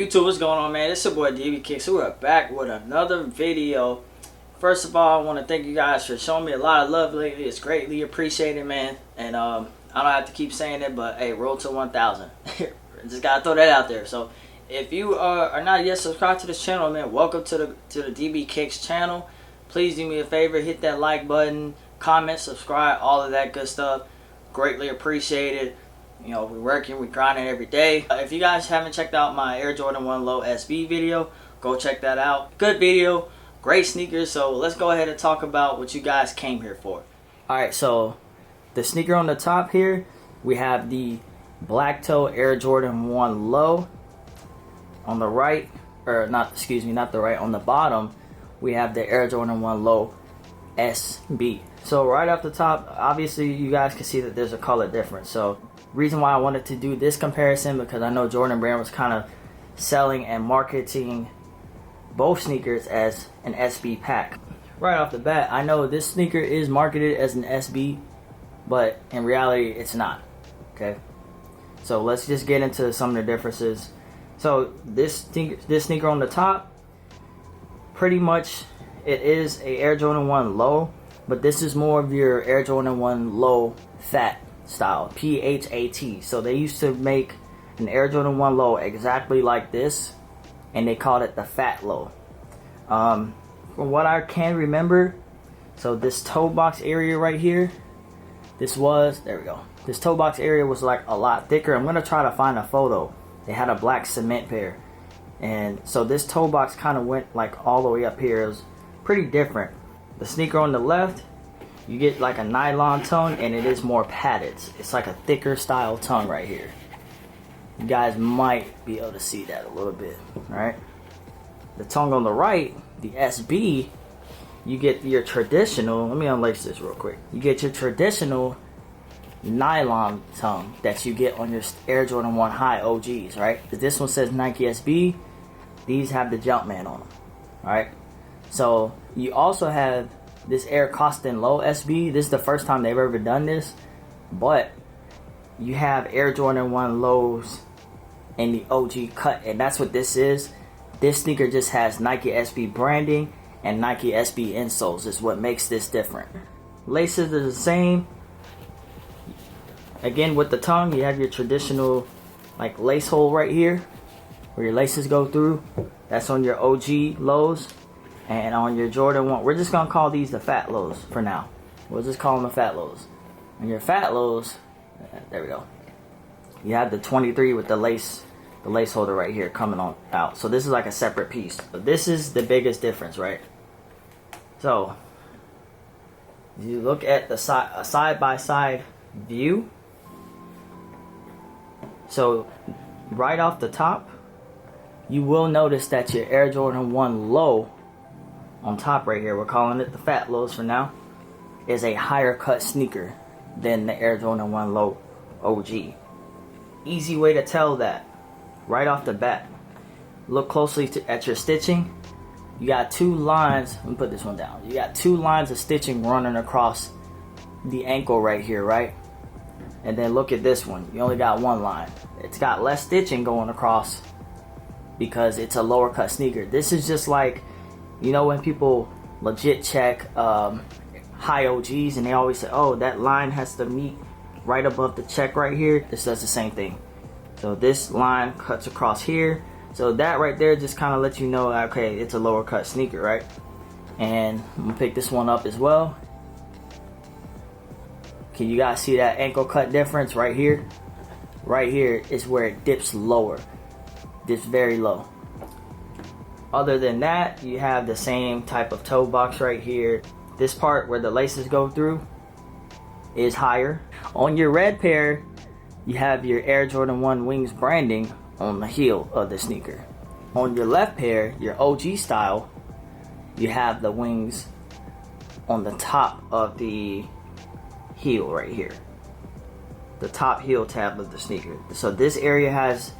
YouTube, what's going on, man? It's your boy DbKicks. We're back with another video. First of all, I want to thank you guys for showing me a lot of love lately. It's greatly appreciated, man. And I don't have to keep saying it, but hey, roll to 1,000. Just gotta throw that out there. So if you are not yet subscribed to this channel, man, welcome to the DbKicks channel. Please do me a favor, hit that like button, comment, subscribe, all of that good stuff. Greatly appreciated. You know, we're working, we're grinding every day. If you guys haven't checked out my Air Jordan 1 Low SB video, go check that out. Good video, great sneakers. So let's go ahead and talk about what you guys came here for. Alright, so the sneaker on the top here, we have the black toe Air Jordan 1 Low. On the right, or not, excuse me, not the right, on the bottom, we have the Air Jordan 1 Low SB. So right off the top, obviously you guys can see that there's a color difference. So reason why I wanted to do this comparison, because I know Jordan Brand was kind of selling and marketing both sneakers as an SB pack. Right off the bat, I know this sneaker is marketed as an SB, but in reality it's not. Okay, so let's just get into some of the differences. So this sneaker on the top, pretty much it is a Air Jordan 1 Low, but this is more of your Air Jordan 1 Low Fat style, PHAT. So they used to make an Air Jordan 1 Low exactly like this, and they called it the Fat Low. From what I can remember, so this toe box area right here, this toe box area was like a lot thicker. I'm gonna try to find a photo. They had a black cement pair, and so this toe box kind of went like all the way up here. It was pretty different. The sneaker on the left, you get like a nylon tongue, and it is more padded. It's like a thicker style tongue right here. You guys might be able to see that a little bit, right? The tongue on the right, the SB, you get your traditional, let me unlace this real quick. You get your traditional nylon tongue that you get on your Air Jordan 1 High OGs, right? This one says Nike SB. These have the Jumpman on them, right? So you also have this Air Costin Low SB. This is the first time they've ever done this, but you have Air Jordan 1 Lows in the OG cut, and that's what this is. This sneaker just has Nike SB branding and Nike SB insoles is what makes this different. Laces are the same. Again, with the tongue, you have your traditional like lace hole right here where your laces go through. That's on your OG lows. And on your Jordan 1, we're just going to call these the Fat Lows for now. We'll just call them the Fat Lows. And your Fat Lows, there we go. You have the 23 with the lace holder right here coming on out. So this is like a separate piece. But this is the biggest difference, right? So, you look at the side-by-side view. So, right off the top, you will notice that your Air Jordan 1 Low on top right here, we're calling it the Fat Lows for now, is a higher cut sneaker than the Air Jordan 1 Low OG. Easy way to tell that right off the bat. Look closely at your stitching. You got two lines, let me put this one down. You got two lines of stitching running across the ankle right here, right? And then look at this one, you only got one line. It's got less stitching going across because it's a lower cut sneaker. This is just like, you know, when people legit check high OGs and they always say, oh, that line has to meet right above the check right here. This does the same thing. So this line cuts across here. So that right there just kind of lets you know, okay, it's a lower cut sneaker, right? And I'm gonna pick this one up as well. Can you guys see that ankle cut difference right here? Right here is where it dips lower. Dips very low. Other than that, you have the same type of toe box right here. This part where the laces go through is higher. On your red pair, you have your Air Jordan 1 Wings branding on the heel of the sneaker. On your left pair, your OG style, you have the wings on the top of the heel right here. The top heel tab of the sneaker. So this area has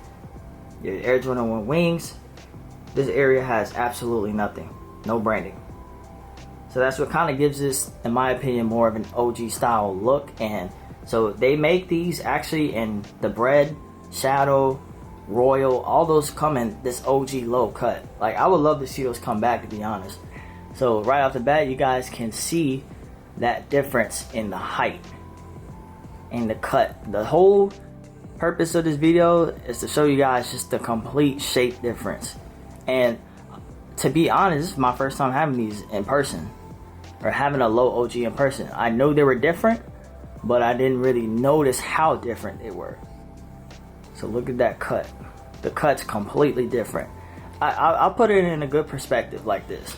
your Air Jordan 1 Wings. This area has absolutely nothing. No branding. So that's what kind of gives this, in my opinion, more of an OG style look. And so they make these actually in the bread, shadow, Royal, all those come in this OG low cut. Like, I would love to see those come back, to be honest. So right off the bat, you guys can see that difference in the height and the cut. The whole purpose of this video is to show you guys just the complete shape difference. And to be honest, this is my first time having these in person, or having a low OG in person. I know they were different, but I didn't really notice how different they were. So look at that cut. The cut's completely different. I'll put it in a good perspective like this.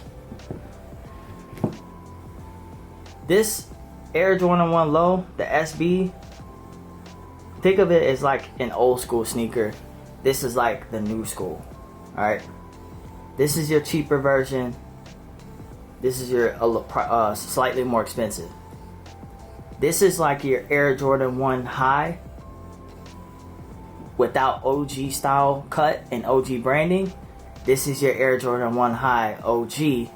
This Air Jordan 1 Low, the SB, think of it as like an old school sneaker. This is like the new school. Alright? This is your cheaper version. This is your slightly more expensive. This is like your Air Jordan 1 High without OG style cut and OG branding. This is your Air Jordan 1 High OG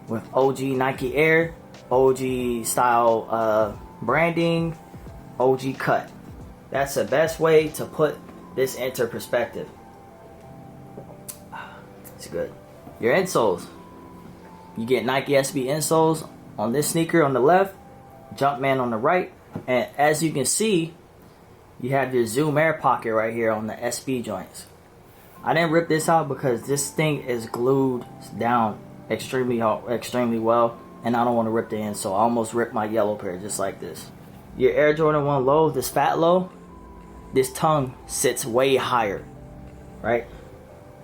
with OG Nike Air, OG style branding, OG cut. That's the best way to put this into perspective. It's good. Your insoles. You get Nike SB insoles on this sneaker on the left, Jumpman on the right, and as you can see, you have your Zoom Air pocket right here on the SB joints. I didn't rip this out because this thing is glued down extremely well, and I don't want to rip the insole. I almost ripped my yellow pair just like this. Your Air Jordan 1 Low, this fat low, this tongue sits way higher, right?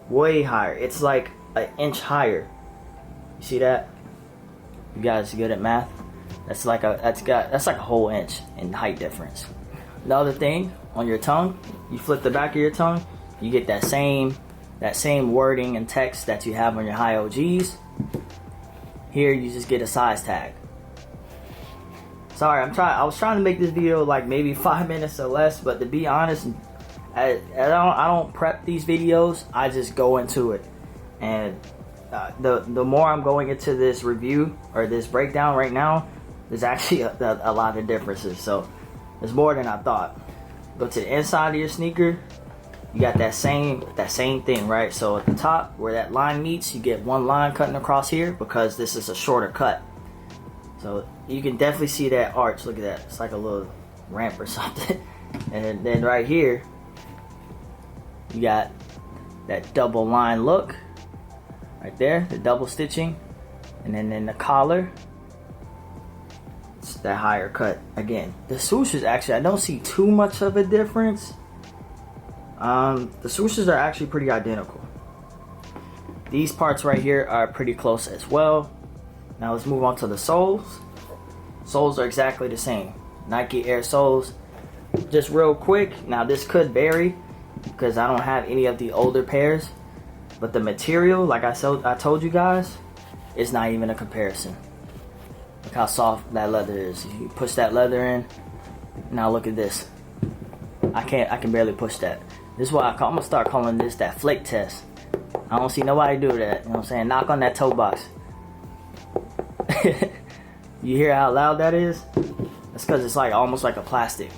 Way higher. It's like an inch higher. You see that? You guys good at math? That's like a whole inch in height difference. The other thing on your tongue, you flip the back of your tongue, you get that same wording and text that you have on your high OGs. Here you just get a size tag. Sorry, I was trying to make this video like maybe 5 minutes or less, but to be honest, I don't prep these videos. I just go into it, and the more I'm going into this review or this breakdown right now, there's actually a lot of differences. So there's more than I thought. Go to the inside of your sneaker, you got that same thing, right? So at the top where that line meets, you get one line cutting across here because this is a shorter cut. So you can definitely see that arch. Look at that. It's like a little ramp or something. And then right here, you got that double line look right there, the double stitching. And then in the collar, it's that higher cut. Again, the swooshes, actually, I don't see too much of a difference. The swooshes are actually pretty identical. These parts right here are pretty close as well. Now let's move on to the soles. Soles are exactly the same. Nike Air soles. Just real quick, now this could vary because I don't have any of the older pairs, but the material, like I told you guys, is not even a comparison. Look how soft that leather is. You push that leather in. Now look at this. I can barely push that. This is why I'm gonna start calling this that flake test. I don't see nobody do that. You know what I'm saying? Knock on that toe box. You hear how loud that is? That's because it's like almost like a plastic.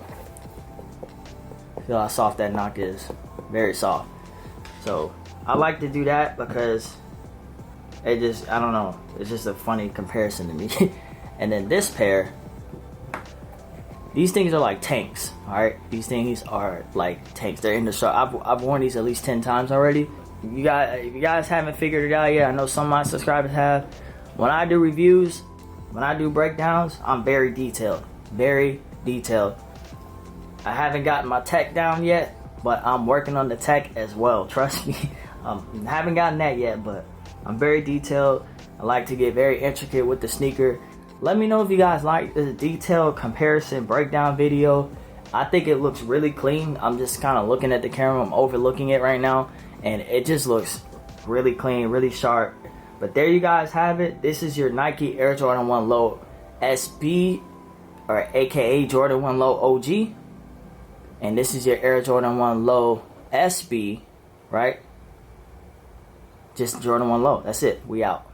Feel how soft that knock is. Very soft. So I like to do that because it just, I don't know, it's just a funny comparison to me. And then this pair, these things are like tanks. Alright, these things are like tanks. They're indestructible. I've worn these at least 10 times already. If you guys haven't figured it out yet, I know some of my subscribers have. When I do reviews, when I do breakdowns, I'm very detailed. Very detailed. I haven't gotten my tech down yet, but I'm working on the tech as well. Trust me. Haven't gotten that yet, but I'm very detailed. I like to get very intricate with the sneaker. Let me know if you guys like the detailed comparison breakdown video. I think it looks really clean. I'm just kind of looking at the camera. I'm overlooking it right now, and it just looks really clean, really sharp. But there you guys have it. This is your Nike Air Jordan 1 Low SB, or aka Jordan 1 Low OG. And this is your Air Jordan 1 Low SB, right? Just Jordan 1 Low. That's it. We out.